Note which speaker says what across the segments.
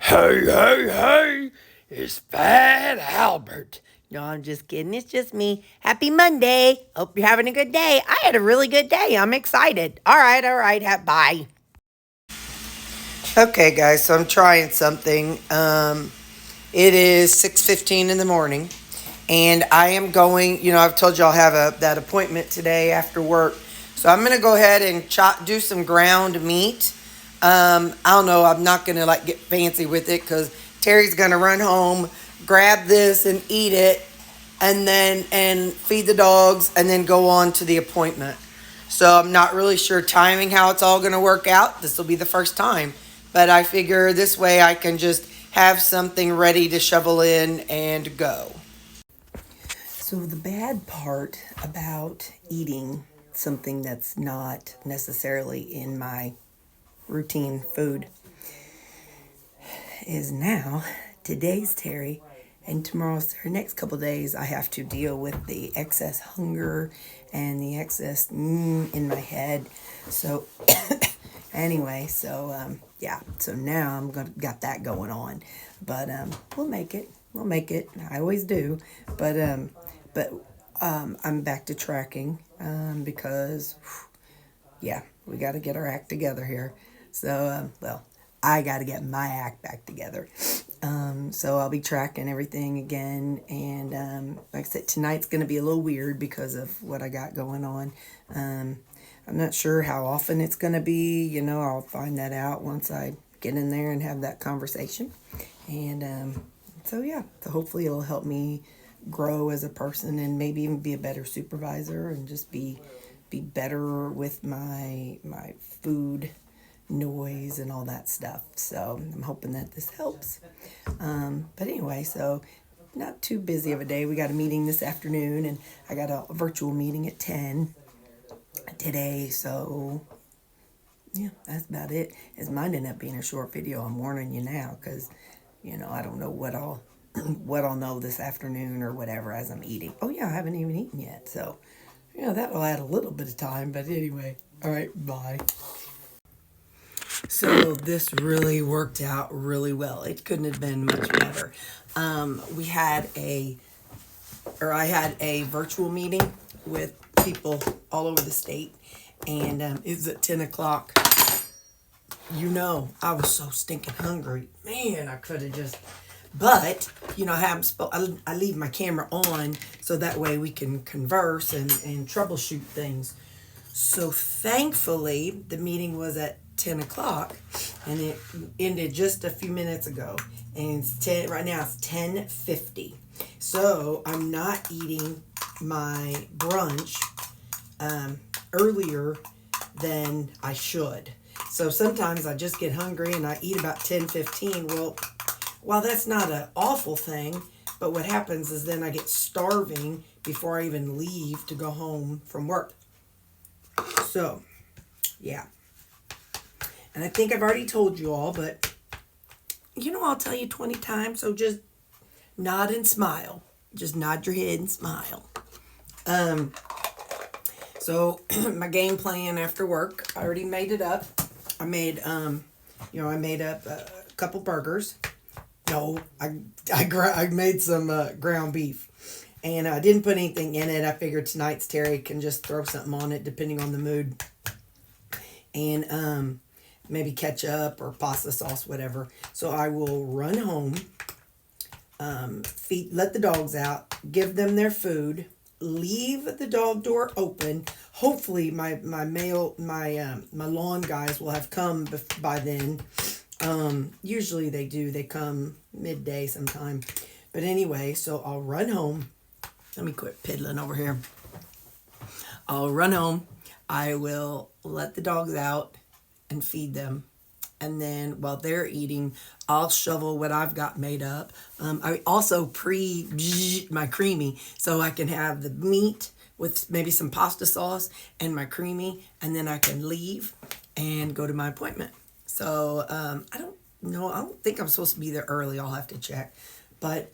Speaker 1: Hey, hey, hey, it's Fat Albert.
Speaker 2: No, I'm just kidding. It's just me. Happy Monday. Hope you're having a good day. I had a really good day. I'm excited. All right, all right. Bye.
Speaker 3: Okay, guys, so I'm trying something. It is 6:15 in the morning, and I am going. I've told you I'll have that appointment today after work, so I'm gonna go ahead and do some ground meat. I don't know. I'm not gonna like get fancy with it because Terry's gonna run home, grab this, and eat it, and then feed the dogs, and then go on to the appointment. So I'm not really sure timing how it's all going to work out. This will be the first time. But I figure this way I can just have something ready to shovel in and go.
Speaker 2: So, the bad part about eating something that's not necessarily in my routine food is now today's Terry and tomorrow's Terry. Next couple days, I have to deal with the excess hunger and the excess in my head. So, anyway, yeah. So now got that going on, but we'll make it. We'll make it. I always do, but I'm back to tracking because yeah, we got to get our act together here. So well, I got to get my act back together. So I'll be tracking everything again, and like I said, tonight's going to be a little weird because of what I got going on. I'm not sure how often it's going to be. I'll find that out once I get in there and have that conversation. And so yeah, so hopefully it'll help me grow as a person and maybe even be a better supervisor and just be better with my food noise and all that stuff. So I'm hoping that this helps. But anyway, so not too busy of a day. We got a meeting this afternoon, and I got a virtual meeting at 10 today. So yeah, that's about it. It might end up being a short video. I'm warning you now because I don't know what I'll what I'll know this afternoon or whatever as I'm eating. Oh yeah, I haven't even eaten yet, so that'll add a little bit of time. But anyway, all right, bye. So this really worked out really well. It couldn't have been much better. I had a virtual meeting with people all over the state, and it was at 10 o'clock. I was so stinking hungry. Man, I could have just... But, I leave my camera on so that way we can converse and troubleshoot things. So thankfully, the meeting was at 10 o'clock, and it ended just a few minutes ago. And right now it's 10:50. So I'm not eating my brunch earlier than I should. So sometimes I just get hungry and I eat about 10:15. Well, while that's not an awful thing, but what happens is then I get starving before I even leave to go home from work. So, yeah. And I think I've already told you all, but I'll tell you 20 times, so just nod and smile. Just nod your head and smile. So my game plan after work, I already made it up. I made I made up a couple burgers. No, I made some ground beef. And I didn't put anything in it. I figured tonight's Terry can just throw something on it depending on the mood. And maybe ketchup or pasta sauce, whatever. So I will run home, let the dogs out, give them their food, leave the dog door open. Hopefully my lawn guys will have come by then. Usually they do. They come midday sometime. But anyway, so I'll run home. Let me quit piddling over here. I'll run home. I will let the dogs out and feed them. And then while they're eating, I'll shovel what I've got made up. I also my creamy so I can have the meat with maybe some pasta sauce and my creamy. And then I can leave and go to my appointment. So I don't know. I don't think I'm supposed to be there early. I'll have to check. But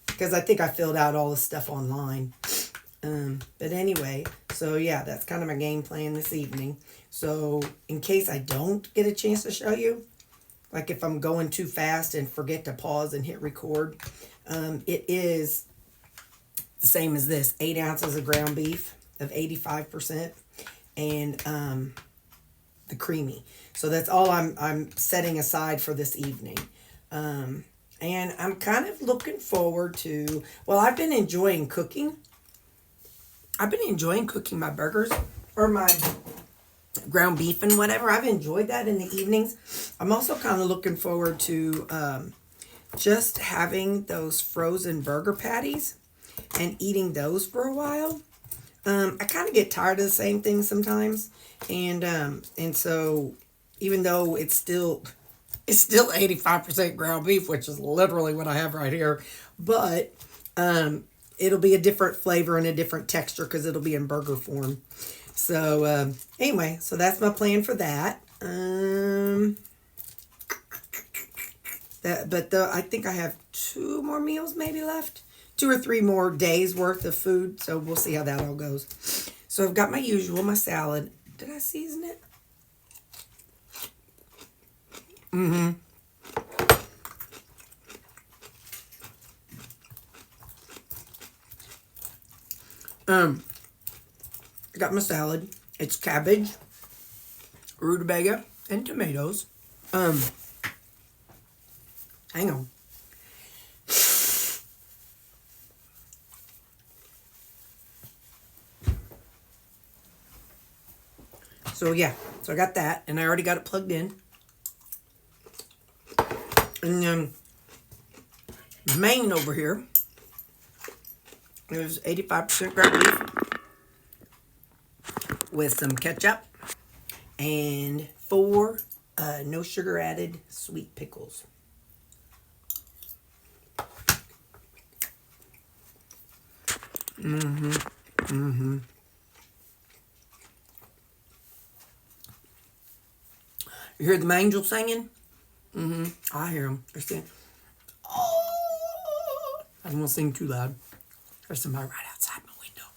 Speaker 2: because I think I filled out all the stuff online. But anyway, so yeah, that's kind of my game plan this evening. So in case I don't get a chance to show you,
Speaker 3: like if I'm going too fast and forget to pause and hit record. It is the same as this, 8 ounces of ground beef of 85% and the creamy. So that's all I'm setting aside for this evening. And I'm kind of looking forward to, well, I've been enjoying cooking. I've been enjoying cooking my burgers or my ground beef and whatever. I've enjoyed that in the evenings. I'm also kind of looking forward to just having those frozen burger patties and eating those for a while. I kind of get tired of the same thing sometimes. And so even though it's still 85% ground beef, which is literally what I have right here, but it'll be a different flavor and a different texture because it'll be in burger form. So anyway, so that's my plan for that. I think I have 2 more meals maybe left. 2 or 3 more days worth of food. So we'll see how that all goes. So I've got my usual, my salad. Did I season it? I got my salad. It's cabbage, rutabaga, and tomatoes. Hang on. So yeah, so I got that, and I already got it plugged in. And main over here is 85% ground beef with some ketchup and 4 no sugar added sweet pickles. You hear the angels singing? I hear them. They're singing. Oh! I don't want to sing too loud. There's somebody right outside my window.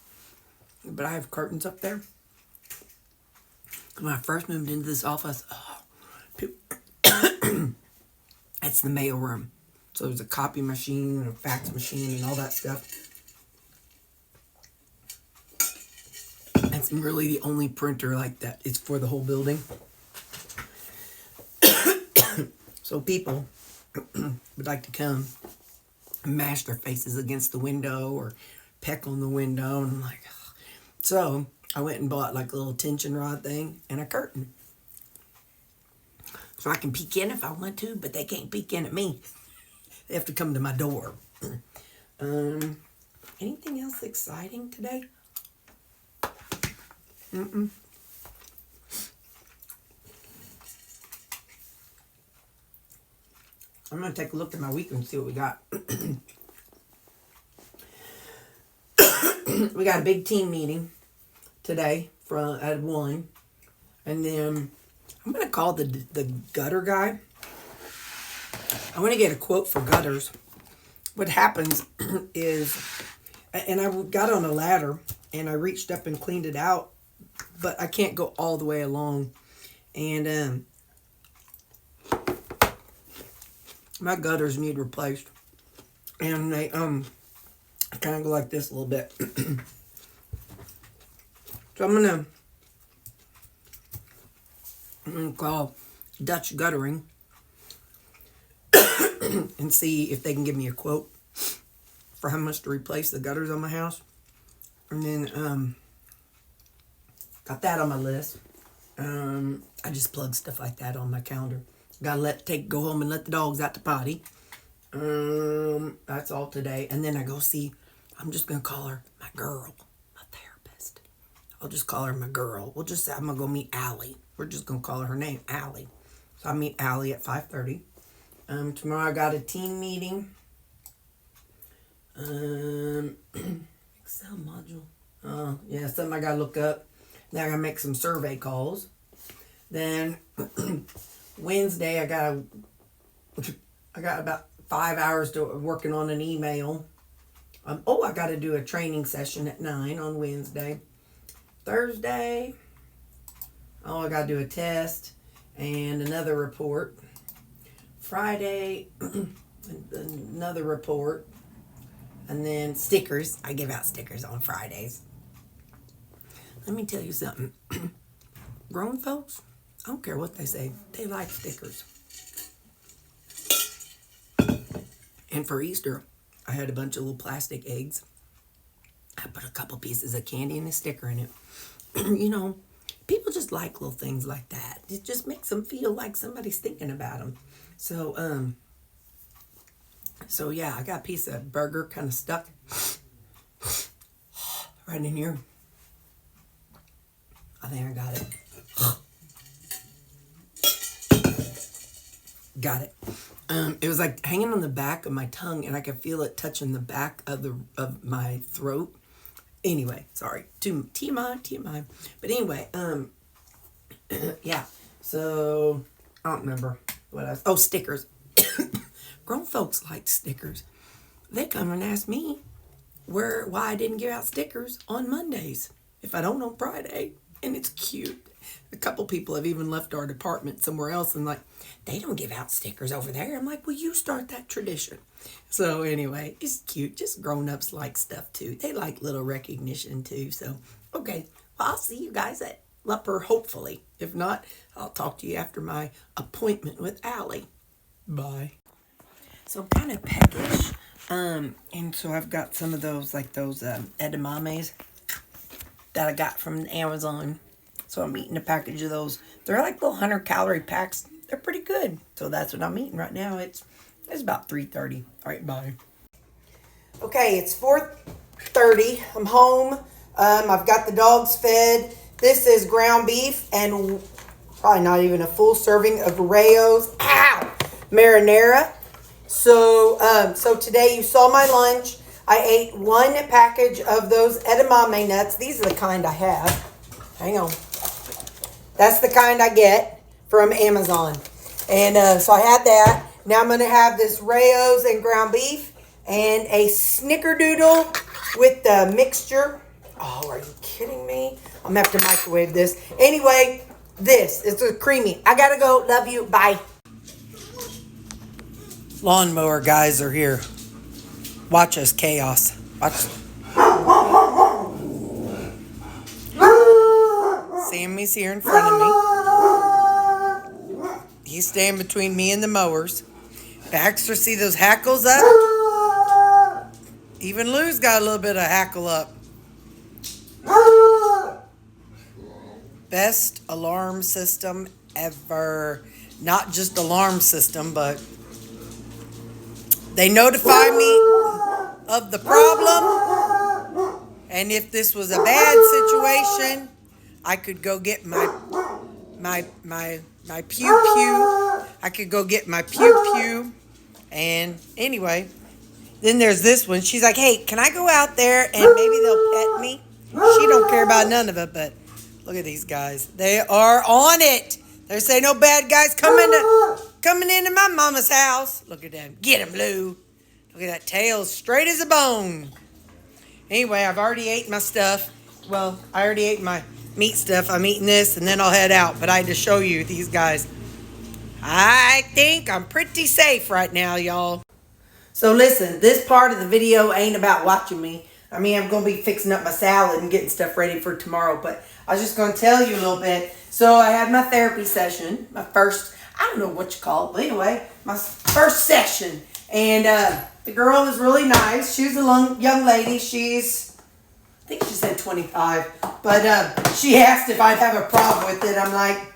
Speaker 3: But I have curtains up there. When I first moved into this office, it's the mail room. So there's a copy machine and a fax machine and all that stuff. It's really the only printer like that. It's for the whole building. So people would like to come and mash their faces against the window or peck on the window. And I'm like, ugh. So I went and bought like a little tension rod thing and a curtain. So I can peek in if I want to, but they can't peek in at me. They have to come to my door. Anything else exciting today? I'm going to take a look at my week and see what we got. We got a big team meeting today at 1. And then I'm going to call the gutter guy. I want to get a quote for gutters. What happens is, and I got on a ladder and I reached up and cleaned it out, but I can't go all the way along. And my gutters need replaced. And they kind of go like this a little bit. So I'm gonna call Dutch Guttering and see if they can give me a quote for how much to replace the gutters on my house. And then got that on my list. I just plug stuff like that on my calendar. Gotta go home and let the dogs out to potty. That's all today. And then I go see, I'm just gonna call her my girl, my therapist. I'll just call her my girl. We'll just say I'm gonna go meet Allie. We're just gonna call her name, Allie. So I meet Allie at 5:30. Tomorrow I got a team meeting. Excel module. Yeah, something I gotta look up. Then I gotta make some survey calls. Then Wednesday I got about 5 hours to working on an email. I got to do a training session at 9 on Wednesday. Thursday, I got to do a test and another report.
Speaker 2: Friday, another report. And then stickers. I give out stickers on Fridays. Let me tell you something. Grown folks, I don't care what they say, they like stickers. And for Easter, I had a bunch of little plastic eggs. I put a couple pieces of candy and a sticker in it. You know, people just like little things like that. It just makes them feel like somebody's thinking about them. So yeah, I got a piece of burger kind of stuck right in here. I think I got it. Got it. It was like hanging on the back of my tongue, and I could feel it touching the back of my throat. Anyway, sorry. TMI. But anyway, yeah. So I don't remember what else. Oh, stickers. Grown folks like stickers. They come and ask me why I didn't give out stickers on Mondays if I don't on Friday. And it's cute. A couple people have even left our department somewhere else and like, they don't give out stickers over there. I'm like, well, you start that tradition. So anyway, it's cute. Just grown-ups like stuff too. They like little recognition too. So, okay. Well, I'll see you guys at Lupper, hopefully. If not, I'll talk to you after my appointment with Allie. Bye. So I'm kind of peckish. And so I've got some of those, like those edamames that I got from Amazon. So I'm eating a package of those. They're like little 100-calorie packs. They're pretty good. So that's what I'm eating right now. It's about 3:30. All right, bye. Okay, it's 4:30. I'm home. I've got the dogs fed. This is ground beef and probably not even a full serving of Rayo's marinara. So today you saw my lunch. I ate one package of those edamame nuts. These are the kind I have. Hang on. That's the kind I get from Amazon. And so I had that. Now I'm going to have this Rayo's and ground beef and a snickerdoodle with the mixture. Oh, are you kidding me? I'm going to have to microwave this. Anyway, it's a creamy. I got to go. Love you. Bye. Lawnmower guys are here. Watch us chaos. Watch. Sammy's here in front of me. He's staying between me and the mowers. Baxter, see those hackles up? Even Lou's got a little bit of hackle up. Best alarm system ever. Not just alarm system, but they notify me of the problem. And if this was a bad situation, I could go get my pew. I could go get my pew. And anyway, then there's this one. She's like, hey, can I go out there and maybe they'll pet me? She don't care about none of it, but look at these guys. They are on it. They're saying no bad guys coming into my mama's house. Look at them. Get him, Lou. Look at that tail, straight as a bone. Anyway, I've already ate my stuff. Well, I already ate my meat stuff. I'm eating this, and then I'll head out. But I had to show you these guys. I think I'm pretty safe right now, y'all. So listen, this part of the video ain't about watching me. I mean, I'm going to be fixing up my salad and getting stuff ready for tomorrow. But I was just going to tell you a little bit. So I had my therapy session. My first, I don't know what you call it. But anyway, my first session. And the girl is really nice. She's a young lady. I think she said 25. But she asked if I'd have a problem with it. I'm like,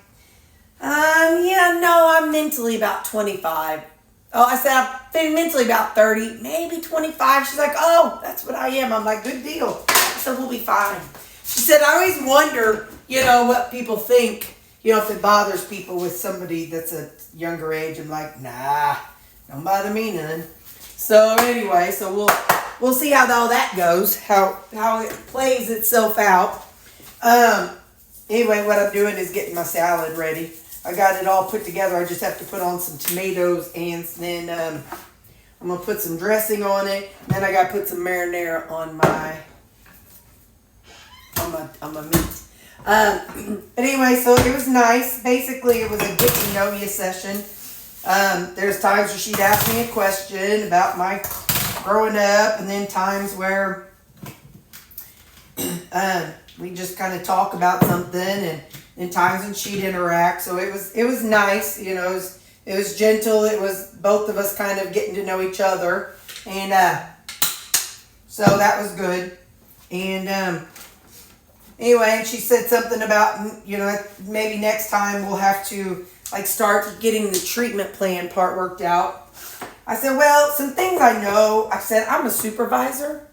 Speaker 2: yeah, no, I'm mentally about 25. Oh, I said, I've been mentally about 30, maybe 25. She's like, oh, that's what I am. I'm like, good deal. I said, we'll be fine. She said, I always wonder, what people think, if it bothers people with somebody that's a younger age. I'm like, nah, don't bother me none. So anyway, we'll see how all that goes, how it plays itself out. Anyway, what I'm doing is getting my salad ready. I got it all put together. I just have to put on some tomatoes and then I'm going to put some dressing on it. Then I got to put some marinara on my meat. But anyway, so it was nice. Basically, it was a get to know you session.
Speaker 3: There's times where she'd ask me a question about my growing up, and then times where we just kind of talk about something, and times when she'd interact. So it was nice, you know. It was gentle. It was both of us kind of getting to know each other, and so that was good. And anyway, she said something about, you know, maybe next time we'll have to like start getting the treatment plan part worked out. I said, well, some things I know. I said, I'm a supervisor,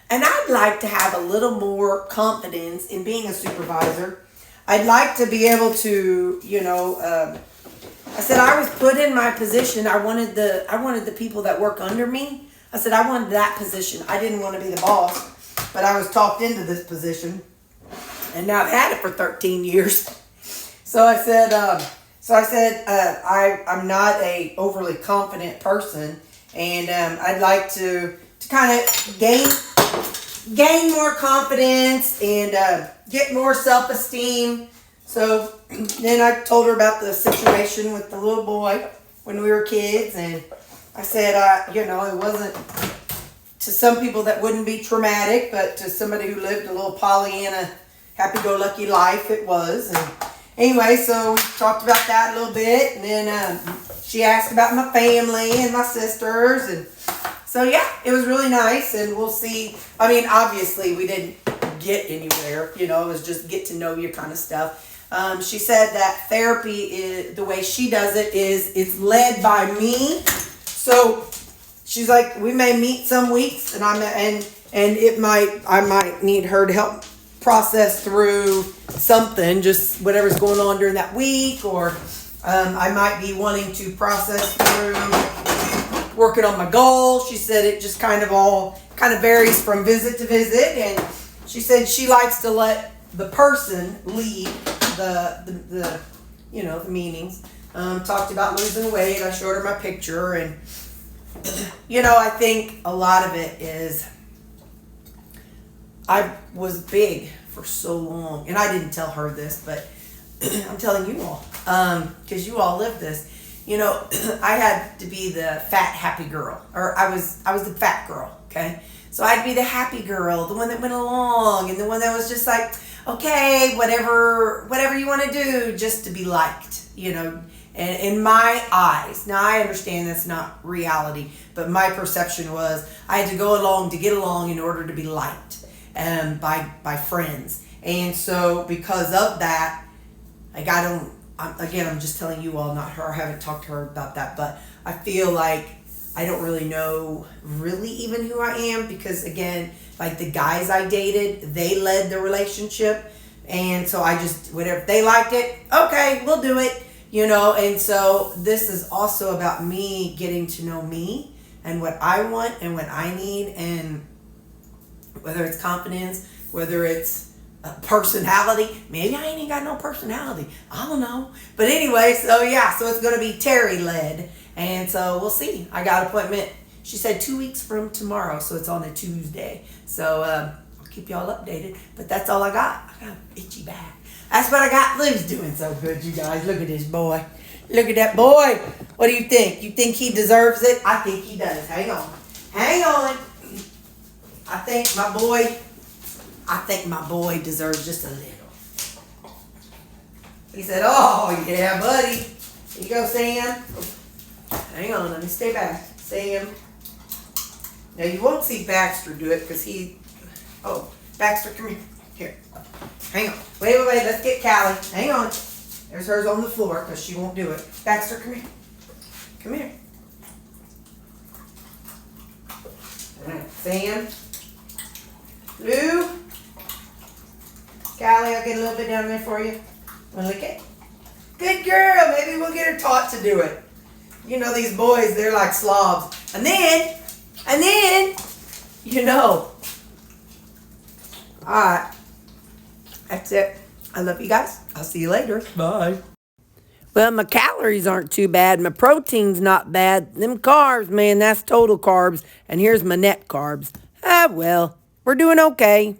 Speaker 3: and I'd like to have a little more confidence in being a supervisor. I'd like to be able to, you know, I said, I was put in my position. I wanted the people that work under me. I said, I wanted that position. I didn't want to be the boss, but I was talked into this position, and now I've had it for 13 years. So I said, I'm not a overly confident person, and I'd like to kind of gain more confidence and get more self-esteem. So then I told her about the situation with the little boy when we were kids, and I said, you know, it wasn't, to some people that wouldn't be traumatic, but to somebody who lived a little Pollyanna, happy-go-lucky life, it was. And anyway, so we talked about that a little bit, and then she asked about my family and my sisters, and so yeah, it was really nice, and we'll see. I mean, obviously we didn't get anywhere, you know, it was just get to know you kind of stuff. She said that therapy is, the way she does it is, it's led by me. So she's like, we may meet some weeks, and I might need her to help process through something, just whatever's going on during that week, or I might be wanting to process through working on my goals. She said it just kind of varies from visit to visit, and she said she likes to let the person lead the you know, the meetings. Talked about losing weight. I showed her my picture, and you know, I think a lot of it is I was big for so long, and I didn't tell her this, but I'm telling you all, because you all live this. You know, I had to be the fat happy girl, or I was the fat girl. Okay, so I'd be the happy girl, the one that went along, and the one that was just like, okay, whatever you want to do, just to be liked, you know. And in my eyes, now I understand that's not reality, but my perception was I had to go along to get along in order to be liked by friends. And so because of that, like I'm just telling you all, not her. I haven't talked to her about that, but I feel like I don't really know really even who I am, because again, like the guys I dated, they led the relationship. And so I just, whatever, they liked it, okay, we'll do it, you know. And so this is also about me getting to know me and what I want and what I need, and whether it's confidence, whether it's personality. Maybe I ain't even got no personality. I don't know. But anyway, so yeah, so it's going to be Terri led. And so we'll see. I got an appointment, she said 2 weeks from tomorrow, so it's on a Tuesday. So I'll keep y'all updated. But that's all I got. I got an itchy back. That's what I got. Lou's doing so good, you guys. Look at this boy. Look at that boy. What do you think? You think he deserves it? I think he does. Hang on. Hang on. I think my boy deserves just a little. He said, oh, yeah, buddy. Here you go, Sam. Hang on, let me stay back. Sam. Now, you won't see Baxter do it because Baxter, come here. Here. Hang on. Wait. Let's get Callie. Hang on. There's hers on the floor because she won't do it. Baxter, come here. Come here. All right, Sam. Lou. Callie, I'll get a little bit down there for you. Want to lick it? Good girl. Maybe we'll get her taught to do it. You know, these boys, they're like slobs. And then, you know. All right. That's it. I love you guys. I'll see you later.
Speaker 1: Bye.
Speaker 2: Well, my calories aren't too bad. My protein's not bad. Them carbs, man, that's total carbs. And here's my net carbs. Well, we're doing okay.